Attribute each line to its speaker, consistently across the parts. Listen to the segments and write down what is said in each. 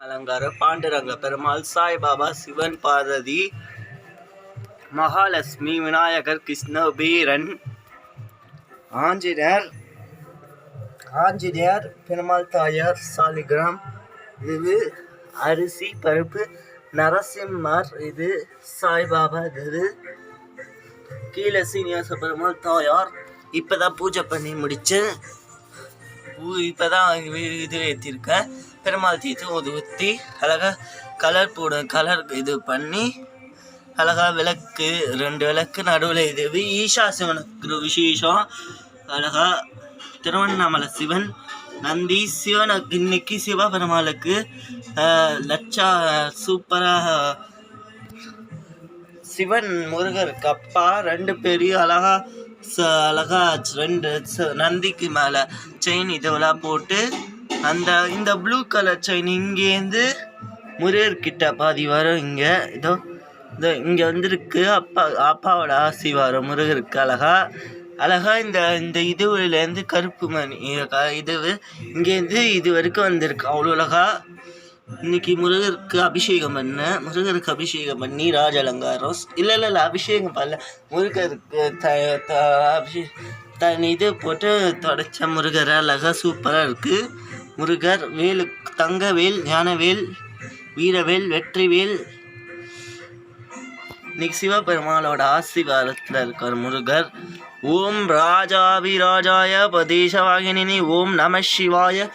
Speaker 1: அலங்காரம் பாண்டுரங்க பெருமாள், சாய்பாபா, சிவன், பார்வதி, மகாலட்சுமி, விநாயகர், கிருஷ்ண வீரன், ஆஞ்சநேயர், பெருமாள் தாயார், சாலிகிராம், இது அரிசி பருப்பு, நரசிம்மர், இது சாய்பாபா, இது கீழே சீனிவாச பெருமாள் தாயார். இப்போதான் பூஜை பண்ணி முடிச்சேன். இப்போதான் இது ஏற்றிருக்கேன். பெருமாள் தீர்த்து ஊற்றி அழகாக கலர் இது பண்ணி அழகாக விளக்கு 2 விளக்கு நடுவில் இது ஈஷா சிவனுக்கு விசேஷம். அழகாக திருவண்ணாமலை சிவன், நந்தி சிவனுக்கு இன்னைக்கு சிவபெருமாளுக்கு சூப்பராக சிவன் முருகருக்கு அப்பா 2 பேரையும் அழகா 2 நந்திக்கு மேலே செயின் இதெல்லாம் போட்டு இந்த ப்ளூ கலர் செயின் இங்கேருந்து முருகர்கிட்ட பாதி வரும். இங்கே வந்துருக்கு அப்பாவோட ஆசி வரும் முருகருக்கு. அழகா இந்த இதுலேருந்து கருப்பு மணி இங்கேருந்து இது வரைக்கும் வந்திருக்கு. அவ்வளோ அழகா இன்னைக்கு முருகருக்கு அபிஷேகம் பண்ணி ராஜ அலங்காரம் இல்லை அபிஷேகம் பண்ணல, முருகருக்கு இது போட்டு தொடச்ச முருகர் அழகா சூப்பராக இருக்குது. முருகர் வேலு, தங்கவேல், ஞானவேல், வீரவேல், வெற்றிவேல். இன்னைக்கு சிவபெருமானோட ஆசீர்வாதத்தில் இருக்கார் முருகர். ஓம் ராஜாவிராஜாய பதேசவாகினி, ஓம் நம சிவாய,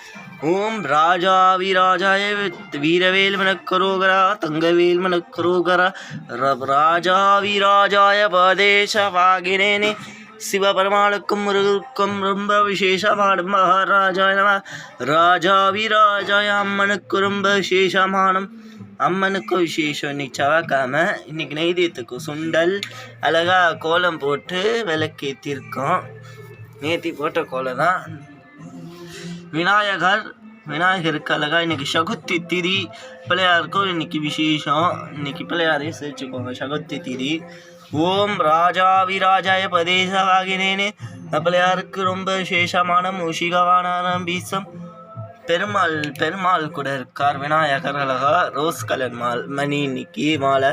Speaker 1: ஓம் ராஜாவிராஜாய வீரவேல் மனக்கரோகரா, தங்கவேல் மனக்கரோகரா, ராஜாவிராஜாய பதேசவாகினி. சிவபெருமாளுக்கும் முருகருக்கும் ரொம்ப விசேஷமான மகாராஜாய நம. ராஜாவிராஜாய அம்மனுக்கு ரொம்ப விசேஷமான அம்மனுக்கும் விசேஷம். இன்னைக்கு செவ்வாய்க்கிழமை. இன்னைக்கு நெய்தீயத்துக்கு சுண்டல் அழகா கோலம் போட்டு விளக்கேற்றிருக்கோம். நேத்தி போட்ட கோலம் தான். விநாயகருக்கு அழகா இன்னைக்கு சகுத்தி திதி. பிள்ளையாருக்கும் இன்னைக்கு விசேஷம். இன்னைக்கு பிள்ளையாரையும் சேர்த்துக்கோங்க. சகுத்தி திதி. ஓம் ராஜாவிராஜாய பதேசவாகினேனே. பிள்ளையாருக்கு ரொம்ப விசேஷமான மூஷிகவான பீசம். பெருமாள் கூட இருக்கார். விநாயகர் அழகா ரோஸ் கலர் மணி இன்னைக்கு மாலை.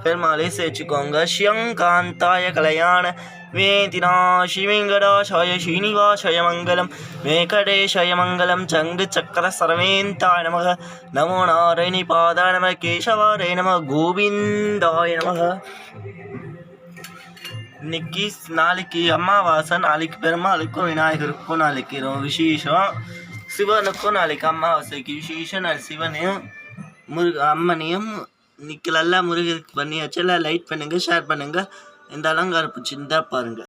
Speaker 1: பெருமாளே சேர்த்துக்கோங்க. சியங்காந்தாய கல்யாண வேதினாஷி வெங்கடாஷாய ஸ்ரீனிவாசாய மங்கலம் வெங்கடேஷாய மங்கலம். சங்கு சக்கர சரவேந்தாய நமக. நமோ நாராயணி பாதாய நம, கேசவாய நம, கோவிந்தாய நமக. நாளைக்கு அமாவாசை. நாளைக்கு பெருமாளுக்கும் விநாயகருக்கும் நாளைக்கு விசேஷம். சிவனுக்கும் நாளைக்கு அமாவாசைக்கு விசேஷம். சிவனையும் அம்மனையும் இன்னைக்கு நல்லா முருகருக்கு பண்ணியாச்சு. எல்லாம் லைக் பண்ணுங்கள், ஷேர் பண்ணுங்கள். இந்த அலங்காரம் பிடிச்சிருந்தா பாருங்கள்.